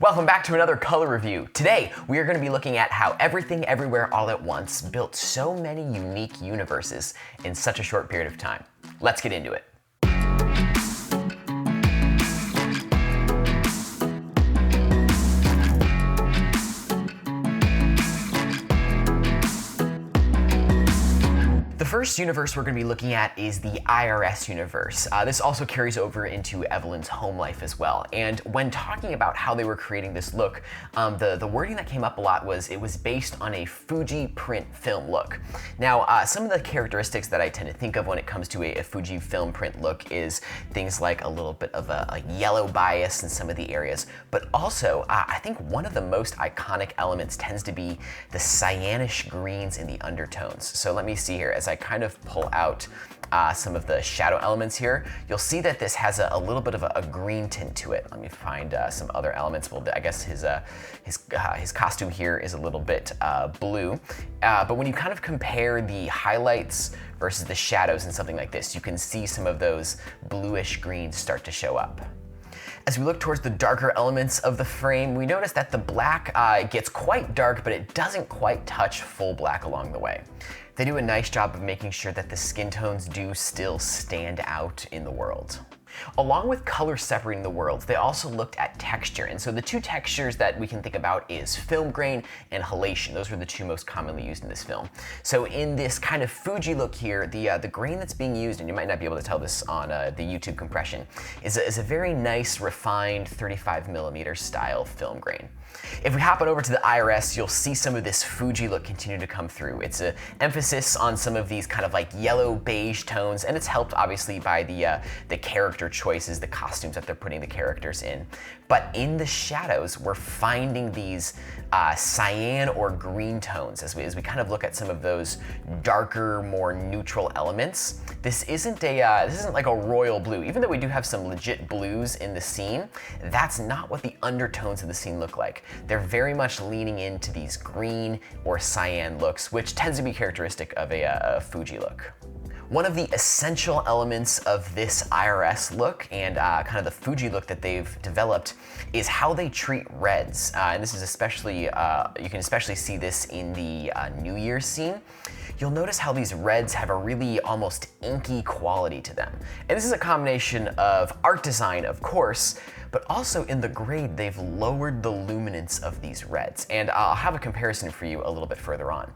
Welcome back to another color review. Today, we are going to be looking at how Everything Everywhere All at Once built so many unique universes in such a short period of time. Let's get into it. The first universe we're going to be looking at is the IRS Universe. This also carries over into Evelyn's home life as well. And when talking about how they were creating this look, the wording that came up a lot was it was based on a Fuji print film look. Now, some of the characteristics that I tend to think of when it comes to a Fuji film print look is things like a little bit of a yellow bias in some of the areas, but also I think one of the most iconic elements tends to be the cyanish greens in the undertones. So let me see here as I kind of pull out some of the shadow elements here. You'll see that this has a little bit of a green tint to it. Let me find some other elements. Well, I guess his costume here is a little bit blue. But when you kind of compare the highlights versus the shadows in something like this, you can see some of those bluish greens start to show up. As we look towards the darker elements of the frame, we notice that the black gets quite dark, but it doesn't quite touch full black along the way. They do a nice job of making sure that the skin tones do still stand out in the world. Along with color separating the worlds, they also looked at texture. And so the two textures that we can think about is film grain and halation. Those were the two most commonly used in this film. So in this kind of Fuji look here, the grain that's being used, and you might not be able to tell this on the YouTube compression, is a very nice, refined 35mm style film grain. If we hop on over to the IRS, you'll see some of this Fuji look continue to come through. It's an emphasis on some of these kind of like yellow beige tones, and it's helped obviously by the character choices, the costumes that they're putting the characters in. But in the shadows, we're finding these cyan or green tones as we kind of look at some of those darker, more neutral elements. This isn't like a royal blue. Even though we do have some legit blues in the scene, that's not what the undertones of the scene look like. They're very much leaning into these green or cyan looks, which tends to be characteristic of a Fuji look. One of the essential elements of this IRS look and kind of the Fuji look that they've developed is how they treat reds. And this is especially, you can especially see this in the New Year's scene. You'll notice how these reds have a really almost inky quality to them. And this is a combination of art design, of course, but also in the grade, they've lowered the luminance of these reds. And I'll have a comparison for you a little bit further on.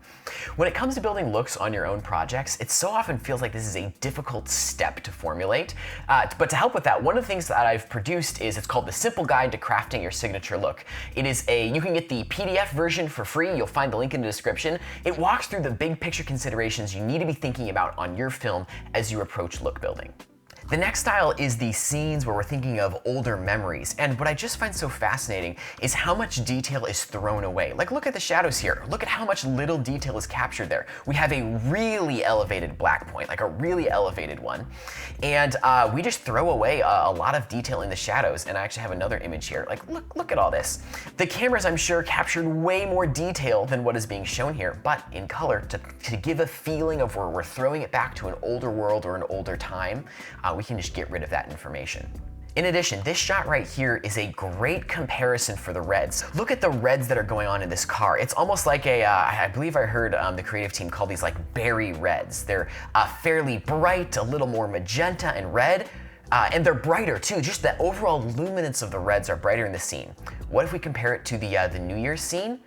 When it comes to building looks on your own projects, it so often feels like this is a difficult step to formulate. But to help with that, one of the things that I've produced is it's called the Simple Guide to Crafting Your Signature Look. It is you can get the PDF version for free. You'll find the link in the description. It walks through the big picture considerations you need to be thinking about on your film as you approach look building. The next style is the scenes where we're thinking of older memories, and what I just find so fascinating is how much detail is thrown away. Like, look at the shadows here. Look at how much little detail is captured there. We have a really elevated black point, like a really elevated one, and we just throw away a lot of detail in the shadows. And I actually have another image here. Like, look at all this. The cameras, I'm sure, captured way more detail than what is being shown here, but in color to give a feeling of where we're throwing it back to an older world or an older time. We can just get rid of that information. In addition, this shot right here is a great comparison for the reds. Look at the reds that are going on in this car. It's almost like I believe I heard the creative team call these like berry reds. They're fairly bright, a little more magenta and red, and they're brighter too. Just the overall luminance of the reds are brighter in the scene. What if we compare it to the New Year's scene?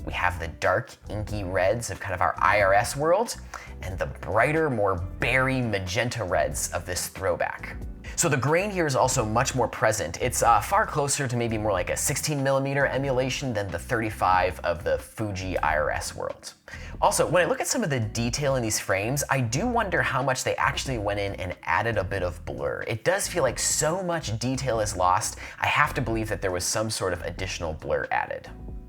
We have the dark, inky reds of kind of our IRS world, and the brighter, more berry magenta reds of this throwback. So the grain here is also much more present. It's far closer to maybe more like a 16mm emulation than the 35 of the Fuji IRS world. Also, when I look at some of the detail in these frames, I do wonder how much they actually went in and added a bit of blur. It does feel like so much detail is lost. I have to believe that there was some sort of additional blur added.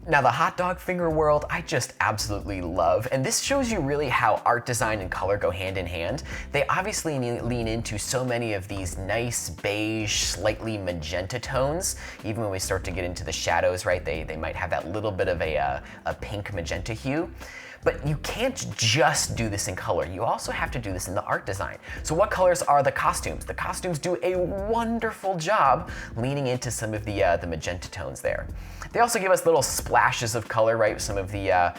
Now, the hot dog finger world, I just absolutely love, and this shows you really how art design and color go hand in hand. They obviously lean into so many of these nice beige, slightly magenta tones. Even when we start to get into the shadows, right, they might have that little bit of a pink magenta hue. But you can't just do this in color. You also have to do this in the art design. So what colors are the costumes? The costumes do a wonderful job leaning into some of the magenta tones there. They also give us little splashes of color, right? Some of the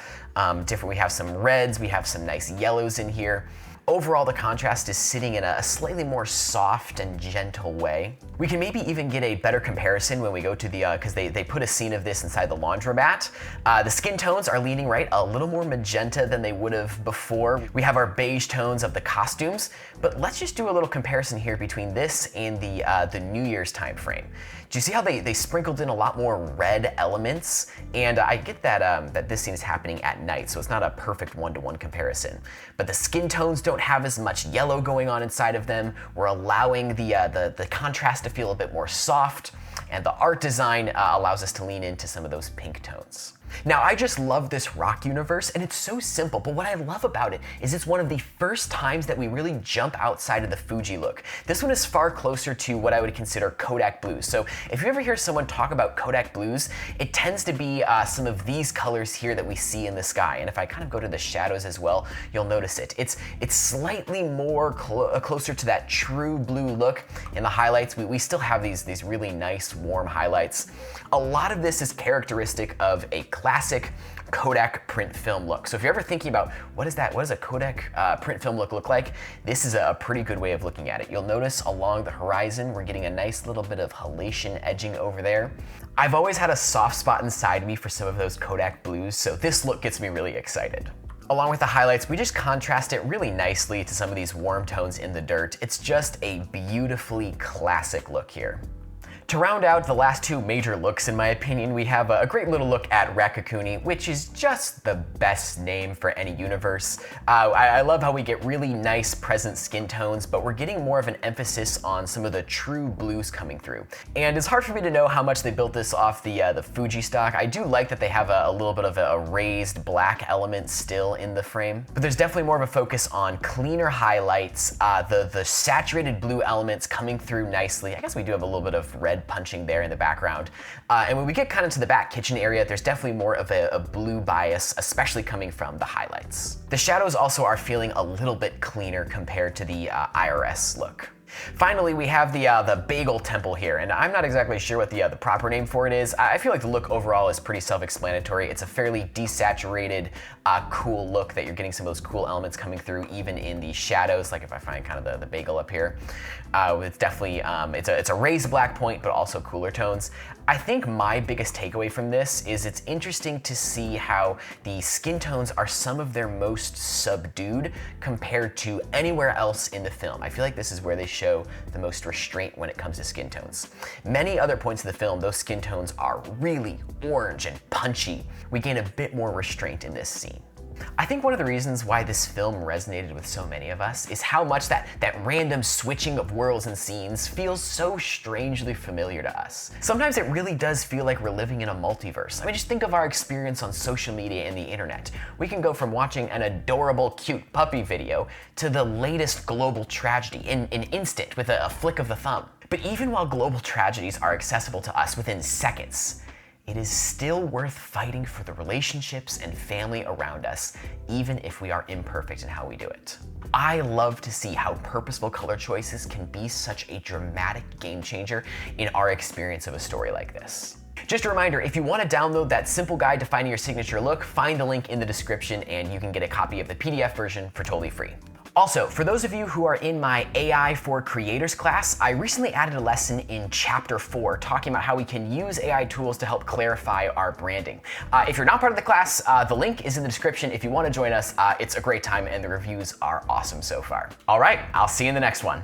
we have some reds, we have some nice yellows in here. Overall, the contrast is sitting in a slightly more soft and gentle way. We can maybe even get a better comparison when we go to the, because they put a scene of this inside the laundromat. The skin tones are leaning, right, a little more magenta than they would have before. We have our beige tones of the costumes, but let's just do a little comparison here between this and the New Year's time frame. Do you see how they sprinkled in a lot more red elements? And I get that, that this scene is happening at night, so it's not a perfect one-to-one comparison. But the skin tones don't have as much yellow going on inside of them. We're allowing the contrast to feel a bit more soft, and the art design allows us to lean into some of those pink tones. Now, I just love this rock universe, and it's so simple, but what I love about it is it's one of the first times that we really jump outside of the Fuji look. This one is far closer to what I would consider Kodak blues. So if you ever hear someone talk about Kodak blues, it tends to be some of these colors here that we see in the sky. And if I kind of go to the shadows as well, you'll notice it. It's slightly more closer to that true blue look. In the highlights, we still have these really nice warm highlights. A lot of this is characteristic of a classic Kodak print film look. So if you're ever thinking about what does a Kodak print film look like, this is a pretty good way of looking at it. You'll notice along the horizon, we're getting a nice little bit of halation edging over there. I've always had a soft spot inside me for some of those Kodak blues, so this look gets me really excited. Along with the highlights, we just contrast it really nicely to some of these warm tones in the dirt. It's just a beautifully classic look here. To round out the last two major looks, in my opinion, we have a great little look at Raccacoonie, which is just the best name for any universe. I love how we get really nice present skin tones, but we're getting more of an emphasis on some of the true blues coming through. And it's hard for me to know how much they built this off the Fuji stock. I do like that they have a little bit of a raised black element still in the frame, but there's definitely more of a focus on cleaner highlights, the saturated blue elements coming through nicely. I guess we do have a little bit of red punching there in the background. And when we get kind of to the back kitchen area, there's definitely more of a blue bias, especially coming from the highlights. The shadows also are feeling a little bit cleaner compared to the IRS look. Finally, we have the Bagel temple here, and I'm not exactly sure what the proper name for it is. I feel like the look overall is pretty self-explanatory. It's a fairly desaturated, cool look that you're getting some of those cool elements coming through even in the shadows, like if I find kind of the bagel up here. It's definitely, it's a raised black point, but also cooler tones. I think my biggest takeaway from this is it's interesting to see how the skin tones are some of their most subdued compared to anywhere else in the film. I feel like this is where they show the most restraint when it comes to skin tones. Many other points of the film, those skin tones are really orange and punchy. We gain a bit more restraint in this scene. I think one of the reasons why this film resonated with so many of us is how much that random switching of worlds and scenes feels so strangely familiar to us. Sometimes it really does feel like we're living in a multiverse. I mean, just think of our experience on social media and the internet. We can go from watching an adorable, cute puppy video to the latest global tragedy in an instant with a flick of the thumb. But even while global tragedies are accessible to us within seconds, it is still worth fighting for the relationships and family around us, even if we are imperfect in how we do it. I love to see how purposeful color choices can be such a dramatic game changer in our experience of a story like this. Just a reminder, if you want to download that simple guide to finding your signature look, find the link in the description and you can get a copy of the PDF version for totally free. Also, for those of you who are in my AI for Creators class, I recently added a lesson in Chapter 4 talking about how we can use AI tools to help clarify our branding. If you're not part of the class, the link is in the description. If you want to join us, it's a great time and the reviews are awesome so far. All right, I'll see you in the next one.